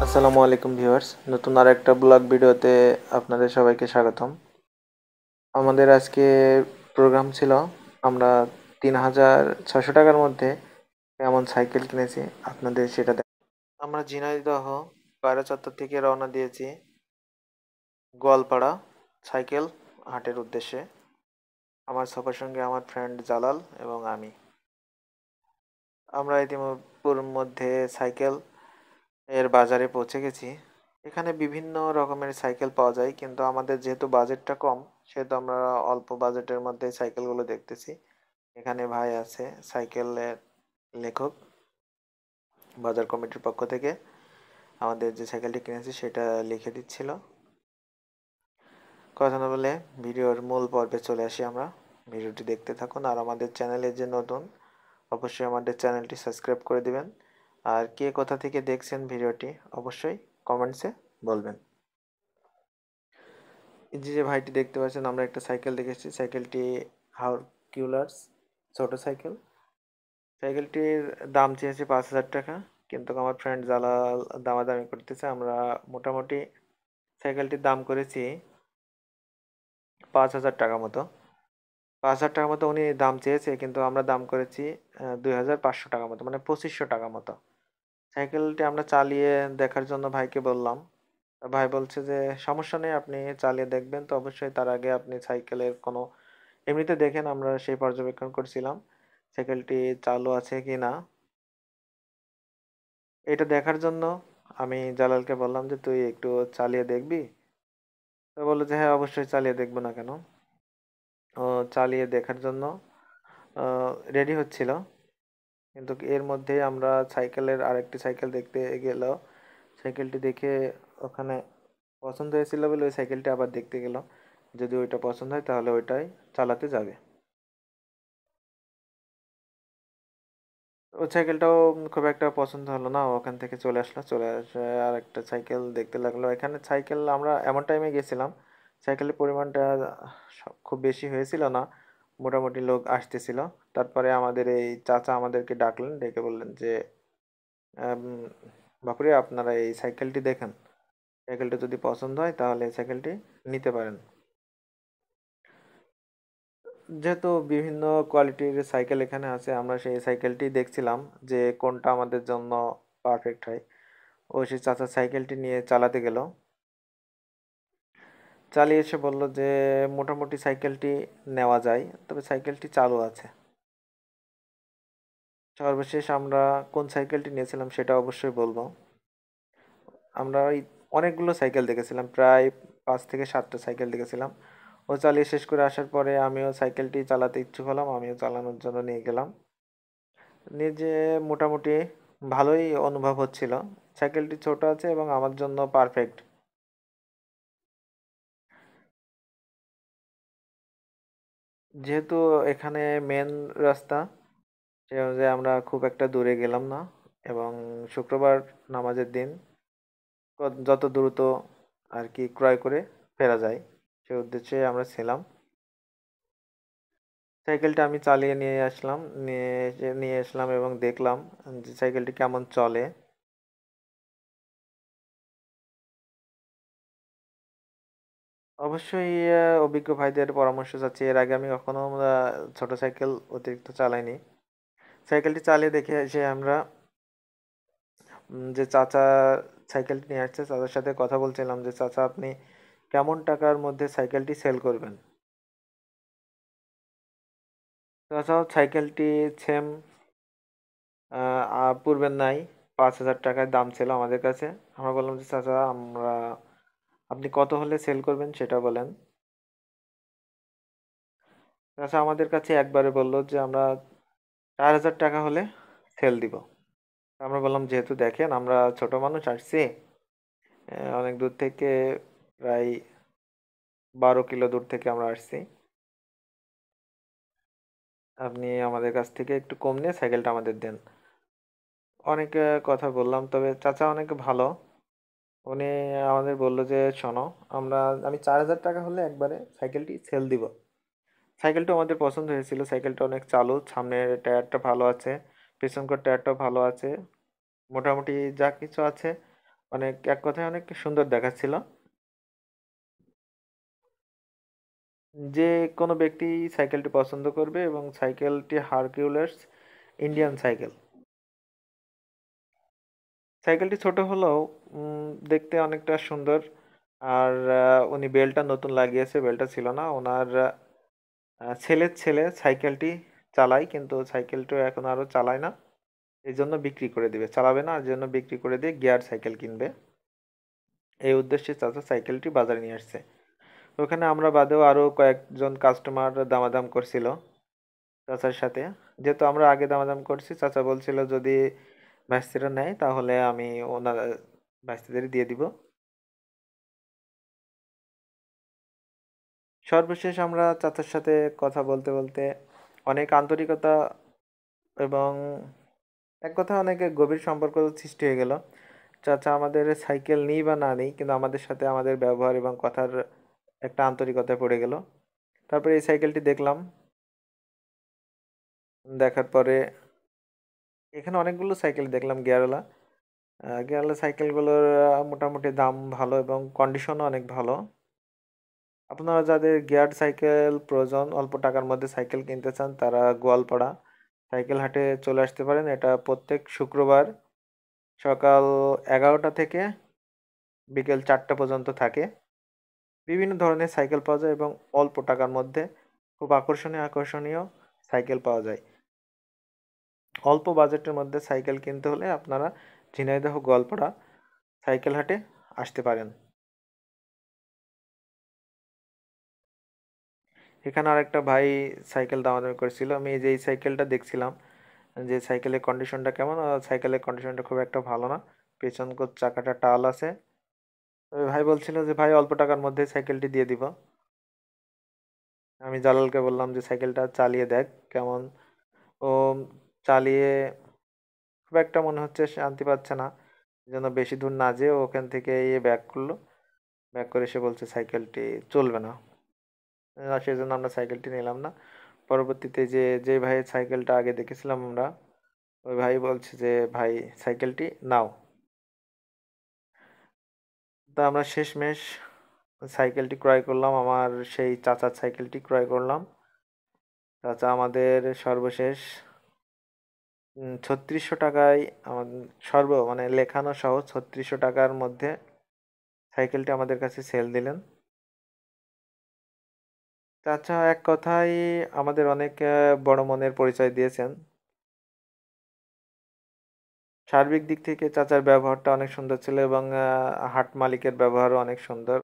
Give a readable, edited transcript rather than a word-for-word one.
আসসালামু আলাইকুম ভিউয়ার্স, নতুন আর একটা ব্লগ ভিডিওতে আপনাদের সবাইকে স্বাগতম। আমাদের আজকে প্রোগ্রাম ছিল আমরা ৩,৬০০ টাকার মধ্যে এমন সাইকেল কিনেছি, আপনাদের সেটা আমরা ঝিনাইদহ কয়রা চত্বর থেকে রওনা দিয়েছি গোয়ালপাড়া সাইকেল হাটের উদ্দেশ্যে। আমার সবার সঙ্গে আমার ফ্রেন্ড জালাল এবং আমি। আমরা ইতিমধ্যে মধ্যে সাইকেল এর বাজারে পৌঁছে গেছি। এখানে বিভিন্ন রকমের সাইকেল পাওয়া যায়, কিন্তু আমাদের যেহেতু বাজেটটা কম সেহেতু আমরা অল্প বাজেটের মধ্যে সাইকেলগুলো দেখতেছি। এখানে ভাই আছে সাইকেলের লেখক, বাজার কমিটির পক্ষ থেকে আমাদের যে সাইকেলটি কিনেছি সেটা লিখে দিচ্ছিল। কথা না বলে ভিডিওর মূল পর্বে চলে আসি আমরা। ভিডিওটি দেখতে থাকুন, আর আমাদের চ্যানেলে যে নতুন অবশ্যই আমাদের চ্যানেলটি সাবস্ক্রাইব করে দিবেন। আর কে কোথা থেকে দেখছেন ভিডিওটি অবশ্যই কমেন্টসে বলবেন। এই যে ভাইটি দেখতে পাচ্ছেন, আমরা একটা সাইকেল দেখেছি, সাইকেলটি হারকিউলাস ছোট সাইকেল। সাইকেলটির দাম চেয়েছে ৫,০০০ টাকা, কিন্তু আমার ফ্রেন্ড জালাল দামাদামি করতেছে। আমরা মোটামুটি সাইকেলটির দাম করেছি ৫,০০০ টাকা মতো। ৫,০০০ টাকা মতো উনি দাম চেয়েছে, কিন্তু আমরা দাম করেছি ২,৫০০ টাকা মতো, মানে ২৫০০ টাকা মতো। সাইকেলটি আমরা চালিয়ে দেখার জন্য ভাইকে বললাম। ভাই বলছে যে সমস্যা নেই, আপনি চালিয়ে দেখবেন, তো অবশ্যই তার আগে আপনি সাইকেলের কোনো এমনিতে দেখেন। আমরা সেই পর্যবেক্ষণ করছিলাম সাইকেলটি চালু আছে কি না। এটা দেখার জন্য আমি জালালকে বললাম যে তুই একটু চালিয়ে দেখবি। তো বললো যে হ্যাঁ অবশ্যই চালিয়ে দেখবো না কেন। ও চালিয়ে দেখার জন্য রেডি হচ্ছিল, কিন্তু এর মধ্যে আমরা সাইকেলের আরেকটি সাইকেল দেখতে গেল। সাইকেলটি দেখে ওখানে পছন্দ হয়েছিল বলে ওই সাইকেলটি আবার দেখতে গেল। যদি ওইটা পছন্দ হয় তাহলে ওইটাই চালাতে যাবে। ওই সাইকেলটাও খুব একটা পছন্দ হলো না, ওখান থেকে চলে আসলো। চলে আসে আর একটা সাইকেল দেখতে লাগলো। এখানে সাইকেল আমরা এমন টাইমে গেছিলাম সাইকেলের পরিমাণটা খুব বেশি হয়েছিল না, মোটামুটি লোক আসতেছিল। তারপরে আমাদের এই চাচা আমাদেরকে ডাকলেন, ডেকে বললেন যে আম, বাপুরে আপনারা এই সাইকেলটি দেখেন, সাইকেলটা যদি পছন্দ হয় তাহলে এই সাইকেলটি নিতে পারেন। যেহেতু বিভিন্ন কোয়ালিটির সাইকেল এখানে আছে, আমরা সেই সাইকেলটি দেখছিলাম যে কোনটা আমাদের জন্য পারফেক্ট হয়। ও সেই চাচার সাইকেলটি নিয়ে চালাতে গেল, চালিয়ে এসে বলল যে মোটামুটি সাইকেলটি নেওয়া যায়, তবে সাইকেলটি চালু আছে। সর্বশেষ আমরা কোন সাইকেলটি নিয়েছিলাম সেটা অবশ্যই বলবো। আমরা ওই অনেকগুলো সাইকেল দেখেছিলাম, প্রায় ৫ থেকে ৭টা সাইকেল দেখেছিলাম। ও চালিয়ে শেষ করে আসার পরে আমিও সাইকেলটি চালাতে ইচ্ছুক হলাম, আমিও চালানোর জন্য নিয়ে গেলাম। নিজে মোটামুটি ভালোই অনুভব হচ্ছিল। সাইকেলটি ছোট আছে এবং আমার জন্য পারফেক্ট। যেহেতু এখানে মেন রাস্তা, সে অনুযায়ী আমরা খুব একটা দূরে গেলাম না, এবং শুক্রবার নামাজের দিন যত দ্রুত আর কি ক্রয় করে ফেরা যায় সে উদ্দেশ্যে আমরা ছিলাম। সাইকেলটা আমি চালিয়ে নিয়ে আসলাম এবং দেখলাম যে সাইকেলটি কেমন চলে। অবশ্যই অভিজ্ঞ ভাইদের পরামর্শ চাচ্ছি। এর আগে আমি কখনো ছোট সাইকেল অতিরিক্ত চালাইনি। সাইকেলটি চালিয়ে দেখে এসে আমরা যে চাচা সাইকেলটি নিয়ে আসছে তাদের সাথে কথা বলছিলাম যে চাচা আপনি কেমন টাকার মধ্যে সাইকেলটি সেল করবেন। চাচাও সাইকেলটি সেম পূর্বের নাই ৫,০০০ টাকায় দাম ছিল আমাদের কাছে। আমরা বললাম যে চাচা আপনি কত হলে সেল করবেন সেটা বলেন। চাচা আমাদের কাছে একবারে বলল যে আমরা ৪,০০০ টাকা হলে সেল দিব। আমরা বললাম যেহেতু দেখেন আমরা ছোট মানুষ আসছি অনেক দূর থেকে, প্রায় ১২ কিলো দূর থেকে আমরা আসছি, আপনি আমাদের কাছ থেকে একটু কম নিয়ে সাইকেলটা আমাদের দেন। অনেক কথা বললাম, তবে চাচা অনেক ভালো। উনি আমাদের বললো যে শোনো, আমি ৪,০০০ টাকা হলে একবারে সাইকেলটি সেল দিব। সাইকেলটা আমাদের পছন্দ হয়েছিল, সাইকেলটা অনেক চালু, সামনের টায়ারটা ভালো আছে, পেছনকার টায়ারটাও ভালো আছে। মোটামুটি যা কিছু আছে অনেক, এক কথায় অনেক সুন্দর দেখাচ্ছিল। যে কোনো ব্যক্তি সাইকেলটি পছন্দ করবে এবং সাইকেলটি হারকিউলিস ইন্ডিয়ান সাইকেল। সাইকেলটি ছোট হলেও দেখতে অনেকটা সুন্দর। আর উনি বেল্টটা নতুন লাগিয়েছে, বেল্টটা ছিল না। ওনার ছেলের ছেলে সাইকেলটি চালায়, কিন্তু সাইকেলটা এখন আরও চালায় না। এই জন্য বিক্রি করে দিবে, চালাবে না, এই জন্য বিক্রি করে দিয়ে গিয়ার সাইকেল কিনবে। এই উদ্দেশ্যে চাচা সাইকেলটি বাজারে নিয়ে আসছে। ওখানে আমরা বাদেও আরও কয়েকজন কাস্টমার দামাদাম করছিল চাচার সাথে। যেহেতু আমরা আগে দামাদাম করছি, চাচা বলছিল যদি ভাস্তিরা নেয় তাহলে আমি ওনার ভাস্তিদের দিয়ে দিব। সর্বশেষ আমরা চাচার সাথে কথা বলতে বলতে অনেক আন্তরিকতা এবং এক কথা অনেক গভীর সম্পর্ক সৃষ্টি হয়ে গেল। চাচা আমাদের সাইকেল নেই বা না নেই, কিন্তু আমাদের সাথে আমাদের ব্যবহার এবং কথার একটা আন্তরিকতায় পড়ে গেল। তারপরে এই সাইকেলটি দেখলাম, দেখার পরে এখানে অনেকগুলো সাইকেল দেখলাম গিয়ারওয়ালা। গিয়ারওয়ালা সাইকেলগুলোর মোটামুটি দাম ভালো এবং কন্ডিশনও অনেক ভালো। আপনারা যাদের গিয়ার সাইকেল প্রয়োজন, অল্প টাকার মধ্যে সাইকেল কিনতে চান, তারা গোয়ালপাড়া সাইকেল হাটে চলে আসতে পারেন। এটা প্রত্যেক শুক্রবার সকাল 11টা থেকে বিকেল 4টা পর্যন্ত থাকে। বিভিন্ন ধরনের সাইকেল পাওয়া যায় এবং অল্প টাকার মধ্যে খুব আকর্ষণীয় আকর্ষণীয় সাইকেল পাওয়া যায়। অল্প বাজেটের মধ্যে সাইকেল কিনতে হলে আপনারা ঝিনাইদহ গোয়ালপাড়া সাইকেল হাটে আসতে পারেন। এখানে আরেকটা ভাই সাইকেল দামাদামি করেছিল। আমি এই যে এই সাইকেলটা দেখছিলাম যে সাইকেলের কন্ডিশনটা কেমন। সাইকেলের কন্ডিশনটা খুব একটা ভালো না, পেছন চাকাটা টাল আছে। ওই ভাই বলছিল যে ভাই অল্প টাকার মধ্যে সাইকেলটি দিয়ে দিব। আমি জালালকে বললাম যে সাইকেলটা চালিয়ে দেখ কেমন। ও চালিয়ে খুব একটা মনে হচ্ছে শান্তি পাচ্ছে না, এই জন্য বেশি দূর না যেয়ে ওখান থেকে ব্যাক করলো। ব্যাক করে এসে বলছে সাইকেলটি চলবে না। সেই জন্য আমরা সাইকেলটি নিলাম না। পরবর্তীতে যে ভাইয়ের সাইকেলটা আগে দেখেছিলাম আমরা, ওই ভাই বলছে যে ভাই সাইকেলটি নাও। তা আমরা শেষমেশ সাইকেলটি ক্রয় করলাম, আমার সেই চাচার সাইকেলটি ক্রয় করলাম। চাচা আমাদের সর্বশেষ 3600 টাকায় আমার মানে লেখানো সহ 3600 টাকার মধ্যে সাইকেলটি আমাদের কাছে সেল দিলেন। চাচা এক কথায় আমাদের অনেক বড় মনের পরিচয় দিয়েছেন। সার্বিক দিক থেকে চাচার ব্যবহারটা অনেক সুন্দর ছিল এবং হাট মালিকের ব্যবহারও অনেক সুন্দর।